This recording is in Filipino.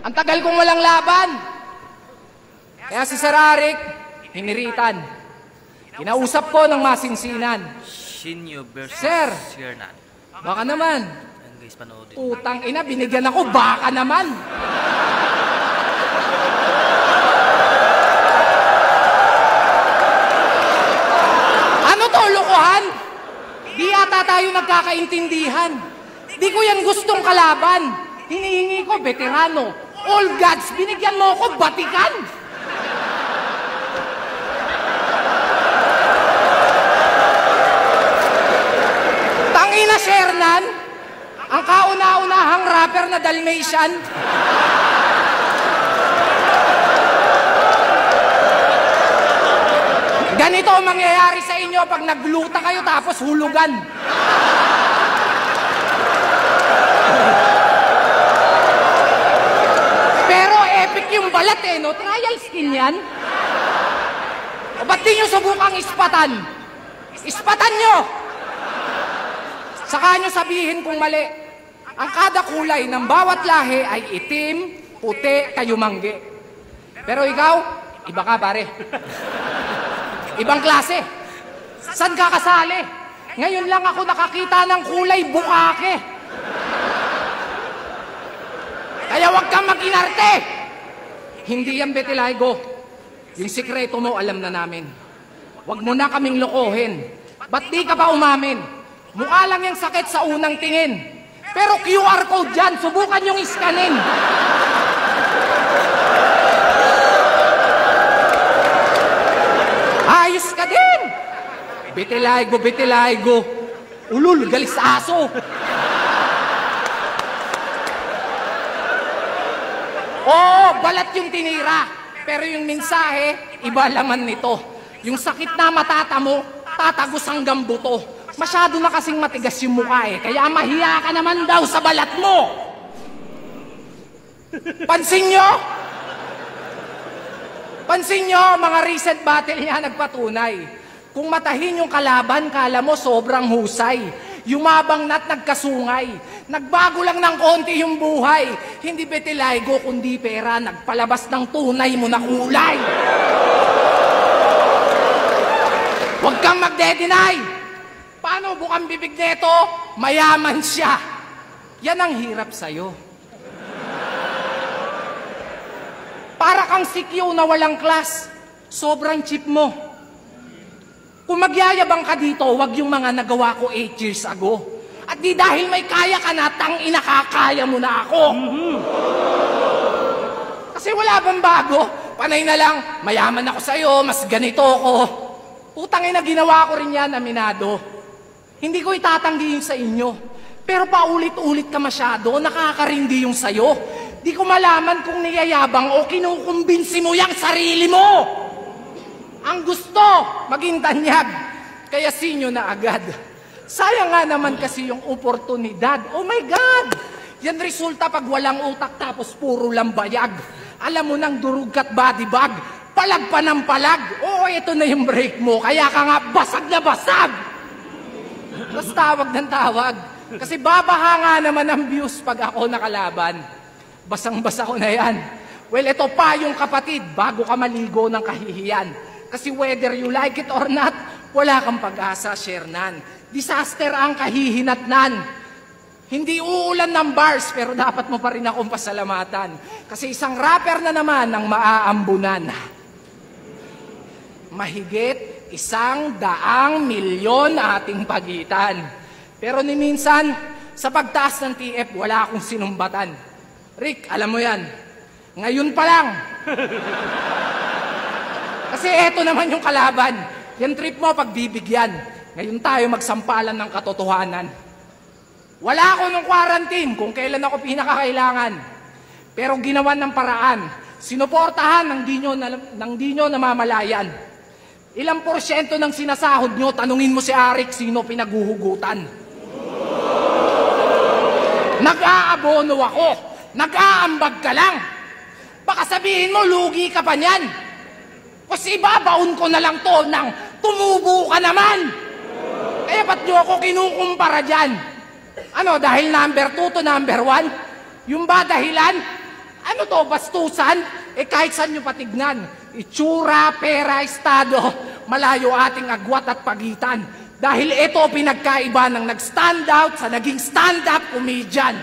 Ang tagal kong walang laban. Kaya si Sir Arik, hiniritan. Kinausap ko ng masinsinan. Shinyo versus Sir, Siernan. baka naman. Yan guys, panoodin. Putang ina, binigyan ako, baka naman. Ano to, lokohan? Di ata tayo nagkakaintindihan. Di ko yan gustong kalaban. Hinihingi ko, veterano. All gods, binigyan mo ako, batikan. Tangina, Shernan, ang kauna-unahang rapper na Dalmatian. Ganito ang mangyayari sa inyo pag nagluta kayo tapos hulugan. Pero epic yung balat eh, no? Trial skin yan. O ba't di nyo subukang ispatan? Ispatan nyo! Saka nyo sabihin kung mali. Ang kada kulay ng bawat lahi ay itim, puti, kayumanggi. Pero ikaw, iba ka pare. Ibang klase. Saan ka kasali? Ngayon lang ako nakakita ng kulay bukake. Kaya huwag kang mag-inarte. Hindi yan, Betilaygo. Yung sikreto mo, alam na namin. Huwag mo na kaming lokohin. Ba't di ka pa umamin? Mukha lang yung sakit sa unang tingin. Pero QR code dyan, subukan yung iskanin. Ayos ka din! Betilaygo, Betilaygo. Ulul, galis aso. Oo, balat yung tinira. Pero yung mensahe, iba laman nito. Yung sakit na matata mo, tatagos hanggang buto. Masyado na kasing matigas yung mukha eh. Kaya mahiya ka naman daw sa balat mo. Pansin nyo? Pansin nyo, mga recent battle niya nagpatunay. Kung matahin yung kalaban, kala mo sobrang husay. Yumabang na't nagkasungay. Nagbago lang ng konti yung buhay. Hindi Betilaygo, kundi pera. Nagpalabas ng tunay mo na kulay. Huwag kang magde-deny. Paano bukang bibig neto? Mayaman siya. Yan ang hirap sa'yo. Para kang sikyo na walang class. Sobrang cheap mo. Kung magyayabang ka dito, wag yung mga nagawa ko 8 years ago. At di dahil may kaya ka na, tangina kakaya mo na ako. Kasi wala bang bago? Panay na lang, mayaman ako sa'yo, mas ganito ako. Putangin na ginawa ko rin yan, aminado. Hindi ko itatanggi yung sa inyo. Pero paulit-ulit ka masyado, nakakarindi yung sayo. Di ko malaman kung niyayabang o kinukumbinsi mo yung sarili mo. Ang gusto, maging tanyag. Kaya sinyo na agad. Sayang nga naman kasi yung oportunidad. Oh my God! Yan resulta pag walang utak tapos puro lang bayag. Alam mo nang durug at body bag. Palag pa ng palag. Oo, ito na yung break mo. Kaya ka nga basag na basag. Tapos tawag ng tawag. Kasi babaha nga naman ang views pag ako nakalaban. Basang-basa ko na yan. Well, ito pa yung kapatid, bago ka maligo ng kahihiyan. Kasi whether you like it or not, wala kang pag-asa, Shernan. Disaster ang kahihinatnan. Hindi uulan ng bars, pero dapat mo pa rin akong pasalamatan. Kasi isang rapper na naman ang maaambunan. Mahigit 100 milyon ating pagitan. Pero ni minsan, sa pagtaas ng TF, wala akong sinumbatan. Rick, alam mo yan. Ngayon pa lang. Kasi eto naman yung kalaban. Yan trip mo pagbibigyan. Ngayon tayo magsampalan ng katotohanan. Wala ako nung quarantine kung kailan ako pinakakailangan. Pero ginawan ng paraan. Sinuportahan ng di nyo namamalayan. Ilang porsyento ng sinasahod nyo, tanungin mo si Arik sino pinaguhugutan. Nag-aabono ako. Nag-aambag ka lang. Baka sabihin mo, lugi ka pa niyan. Kasi ibabaon ko na lang to nang tumubo ka naman. Kaya ba't nyo ako kinukumpara dyan? Ano, dahil number 2 to number 1? Yung ba dahilan? Ano to, bastusan? Kahit saan nyo patignan. Itsura, pera, estado, malayo ating agwat at pagitan. Dahil ito pinagkaiba ng nag-stand out sa naging stand-up comedian.